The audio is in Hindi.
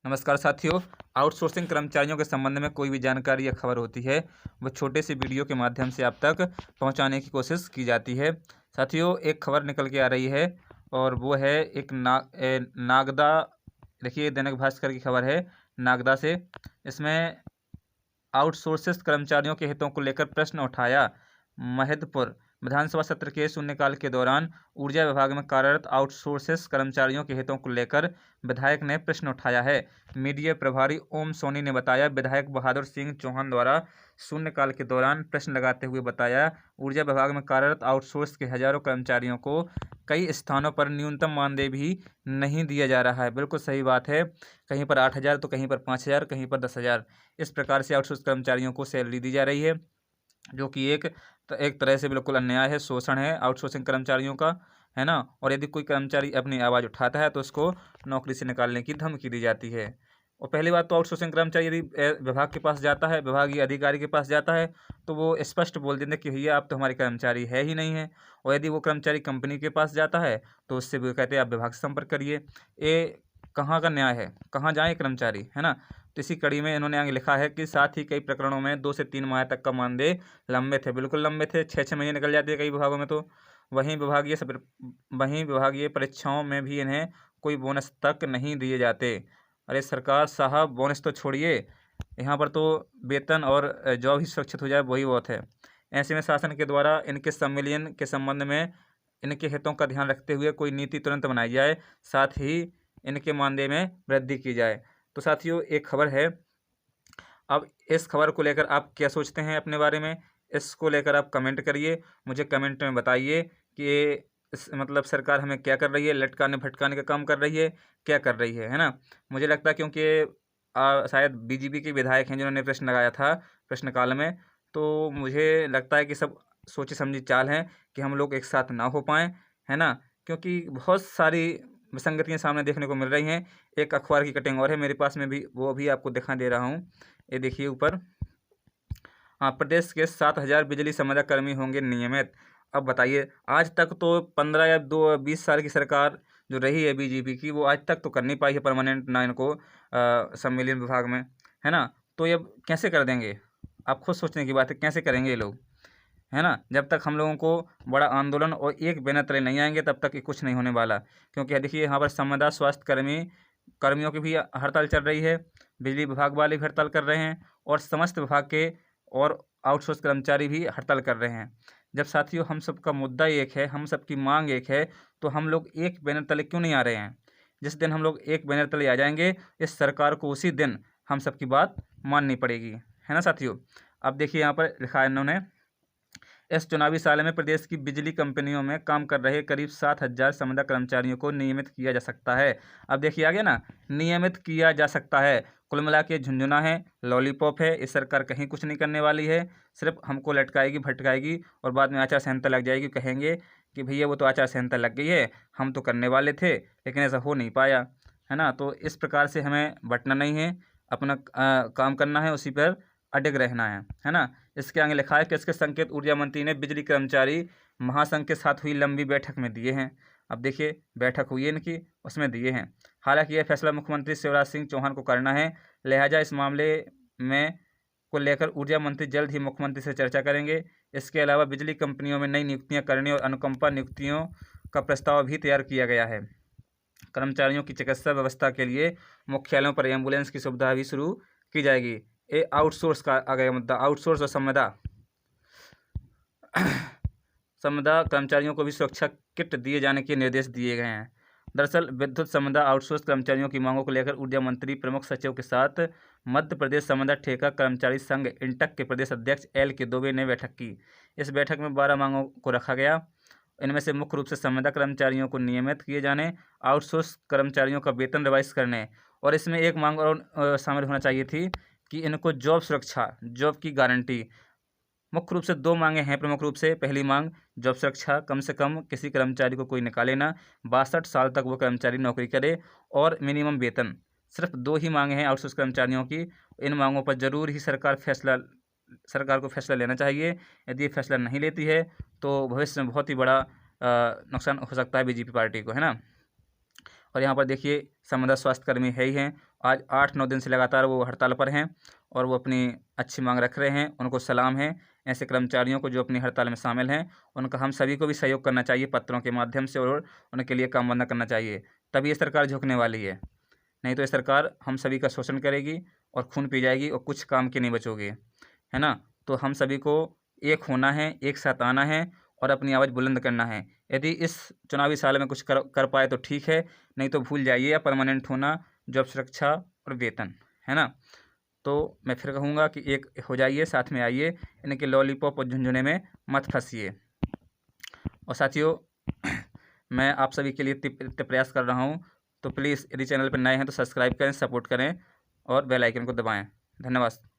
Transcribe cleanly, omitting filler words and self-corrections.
नमस्कार साथियों। आउटसोर्सिंग कर्मचारियों के संबंध में कोई भी जानकारी या खबर होती है वह छोटे से वीडियो के माध्यम से आप तक पहुंचाने की कोशिश की जाती है। साथियों, एक खबर निकल के आ रही है और वो है एक नागदा। देखिए, दैनिक भास्कर की खबर है नागदा से। इसमें आउटसोर्सेस कर्मचारियों के हितों को लेकर प्रश्न उठाया। महदपुर विधानसभा सत्र के शून्यकाल के दौरान ऊर्जा विभाग में कार्यरत आउटसोर्सेस कर्मचारियों के हितों को लेकर विधायक ने प्रश्न उठाया है। मीडिया प्रभारी ओम सोनी ने बताया, विधायक बहादुर सिंह चौहान द्वारा शून्यकाल के दौरान प्रश्न लगाते हुए बताया, ऊर्जा विभाग में कार्यरत आउटसोर्स के हजारों कर्मचारियों को कई स्थानों पर न्यूनतम मानदेय भी नहीं दिया जा रहा है। बिल्कुल सही बात है। कहीं पर 8,000 तो कहीं पर 5,000, कहीं पर 10,000। इस प्रकार से आउटसोर्स कर्मचारियों को सैलरी दी जा रही है, जो कि एक तरह से बिल्कुल अन्याय है, शोषण है आउटसोर्सिंग कर्मचारियों का, है ना। और यदि कोई कर्मचारी अपनी आवाज़ उठाता है तो उसको नौकरी से निकालने की धमकी दी जाती है। और पहली बात तो आउटसोर्सिंग कर्मचारी यदि विभाग के पास जाता है, विभागीय अधिकारी के पास जाता है, तो वो स्पष्ट बोल देते हैं कि भैया आप तो हमारे कर्मचारी है ही नहीं है। और यदि वो कर्मचारी कंपनी के पास जाता है तो उससे वो कहते हैं आप विभाग से संपर्क करिए। ये कहाँ का न्याय है? कहाँ जाए कर्मचारी, है ना। तो इसी कड़ी में इन्होंने आगे लिखा है कि साथ ही कई प्रकरणों में 2 से 3 माह तक का मानदेय लंबे थे। बिल्कुल लंबे थे, 6-6 महीने निकल जाते हैं कई विभागों में तो। वहीं विभागीय परीक्षाओं में भी इन्हें कोई बोनस तक नहीं दिए जाते। अरे सरकार साहब, बोनस तो छोड़िए, यहाँ पर तो वेतन और जॉब ही सुरक्षित हो जाए वही बहुत है। ऐसे में शासन के द्वारा इनके संविलियन के संबंध में इनके हितों का ध्यान रखते हुए कोई नीति तुरंत बनाई जाए, साथ ही इनके मानदेय में वृद्धि की जाए। तो साथियों, एक खबर है। अब इस खबर को लेकर आप क्या सोचते हैं अपने बारे में? इसको लेकर आप कमेंट करिए, मुझे कमेंट में बताइए कि मतलब सरकार हमें क्या कर रही है, लटकाने भटकाने का काम कर रही है, क्या कर रही है ना। मुझे लगता है क्योंकि शायद बीजेपी के विधायक हैं जिन्होंने प्रश्न लगाया था प्रश्नकाल में, तो मुझे लगता है कि सब सोची समझी चाल है कि हम लोग एक साथ ना हो पाएँ, है ना। क्योंकि बहुत सारी विसंगतियाँ सामने देखने को मिल रही हैं। एक अखबार की कटिंग और है मेरे पास में भी, वो भी आपको दिखा दे रहा हूँ। ये देखिए ऊपर। हाँ, प्रदेश के 7,000 बिजली संविदा कर्मी होंगे नियमित। अब बताइए, आज तक तो 15 या 20 साल की सरकार जो रही है बीजेपी की, वो आज तक तो कर नहीं पाई है परमानेंट ना इनको संविलियन विभाग में, है ना। तो ये अब कैसे कर देंगे? आप खुद सोचने की बात है, कैसे करेंगे ये लोग, है ना। जब तक हम लोगों को बड़ा आंदोलन और एक बैनर तले नहीं आएंगे तब तक ये कुछ नहीं होने वाला। क्योंकि देखिए, यहाँ पर संविदा स्वास्थ्य कर्मियों की भी हड़ताल चल रही है, बिजली विभाग वाले भी हड़ताल कर रहे हैं और समस्त विभाग के और आउटसोर्स कर्मचारी भी हड़ताल कर रहे हैं। जब साथियों हम सबका मुद्दा एक है, हम सबकी मांग एक है, तो हम लोग एक बैनर तले क्यों नहीं आ रहे हैं? जिस दिन हम लोग एक बैनर तले आ जाएंगे, इस सरकार को उसी दिन हम सबकी बात माननी पड़ेगी, है ना साथियों। अब देखिए, यहाँ पर लिखा है इन्होंने, इस चुनावी साल में प्रदेश की बिजली कंपनियों में काम कर रहे करीब 7,000 संविदा कर्मचारियों को नियमित किया जा सकता है। अब देखिए आगे ना, नियमित किया जा सकता है। कुल मिला के झुंझुना है, लॉलीपॉप है। इस सरकार कहीं कुछ नहीं करने वाली है, सिर्फ हमको लटकाएगी भटकाएगी और बाद में आचार संहिता लग जाएगी। कहेंगे कि भैया वो तो आचार संहिता लग गई है, हम तो करने वाले थे लेकिन ऐसा हो नहीं पाया, है ना। तो इस प्रकार से हमें बंटना नहीं है, अपना काम करना है, उसी पर अडिग रहना है ना। इसके आगे लिखा है कि इसके संकेत ऊर्जा मंत्री ने बिजली कर्मचारी महासंघ के साथ हुई लंबी बैठक में दिए हैं। अब देखिए, बैठक हुई है इनकी, उसमें दिए हैं। हालांकि यह फैसला मुख्यमंत्री शिवराज सिंह चौहान को करना है, लिहाजा इस मामले में को लेकर ऊर्जा मंत्री जल्द ही मुख्यमंत्री से चर्चा करेंगे। इसके अलावा बिजली कंपनियों में नई नियुक्तियां करने और अनुकंपा नियुक्तियों का प्रस्ताव भी तैयार किया गया है। कर्मचारियों की चिकित्सा व्यवस्था के लिए मुख्यालयों पर एम्बुलेंस की सुविधा भी शुरू की जाएगी। ये आउटसोर्स का आ गया मुद्दा, आउटसोर्स और संविदा कर्मचारियों को भी सुरक्षा किट दिए जाने के निर्देश दिए गए हैं। दरअसल विद्युत संविदा आउटसोर्स कर्मचारियों की मांगों को लेकर ऊर्जा मंत्री प्रमुख सचिव के साथ मध्य प्रदेश संविदा ठेका कर्मचारी संघ इंटक के प्रदेश अध्यक्ष एल के दुबे ने बैठक की। इस बैठक में 12 मांगों को रखा गया। इनमें से मुख्य रूप से संविदा कर्मचारियों को नियमित किए जाने, आउटसोर्स कर्मचारियों का वेतन रिवाइज करने, और इसमें एक मांग और शामिल होना चाहिए थी कि इनको जॉब सुरक्षा, जॉब की गारंटी। मुख्य रूप से 2 मांगे हैं प्रमुख रूप से। पहली मांग, जॉब सुरक्षा, कम से कम किसी कर्मचारी को कोई निकाले ना, 62 साल तक वो कर्मचारी नौकरी करे, और मिनिमम वेतन। सिर्फ 2 ही मांगे हैं आउटसोर्स कर्मचारियों की। इन मांगों पर जरूर ही सरकार को फैसला लेना चाहिए। यदि ये फैसला नहीं लेती है तो भविष्य में बहुत ही बड़ा नुकसान हो सकता है बीजेपी पार्टी को, है ना। और यहाँ पर देखिए, संविदा स्वास्थ्य कर्मी है ही हैं आज 8-9 दिन से लगातार वो हड़ताल पर हैं और वो अपनी अच्छी मांग रख रहे हैं। उनको सलाम है। ऐसे कर्मचारियों को जो अपनी हड़ताल में शामिल हैं, उनका हम सभी को भी सहयोग करना चाहिए पत्रों के माध्यम से, और उनके लिए काम बंद करना चाहिए। तभी ये सरकार झुकने वाली है। नहीं तो ये सरकार हम सभी का शोषण करेगी और खून पी जाएगी और कुछ काम के नहीं बचोगे, है ना। तो हम सभी को एक होना है, एक साथ आना है और अपनी आवाज़ बुलंद करना है। यदि इस चुनावी साल में कुछ कर पाए तो ठीक है, नहीं तो भूल जाइए या परमानेंट होना, जॉब सुरक्षा और वेतन, है ना। तो मैं फिर कहूँगा कि एक हो जाइए, साथ में आइए, इनके लॉलीपॉप और झुनझुने में मत फंसिए। और साथियों मैं आप सभी के लिए इतने प्रयास कर रहा हूँ, तो प्लीज़ यदि चैनल पर नए हैं तो सब्सक्राइब करें, सपोर्ट करें और बेल आइकन को दबाएं। धन्यवाद।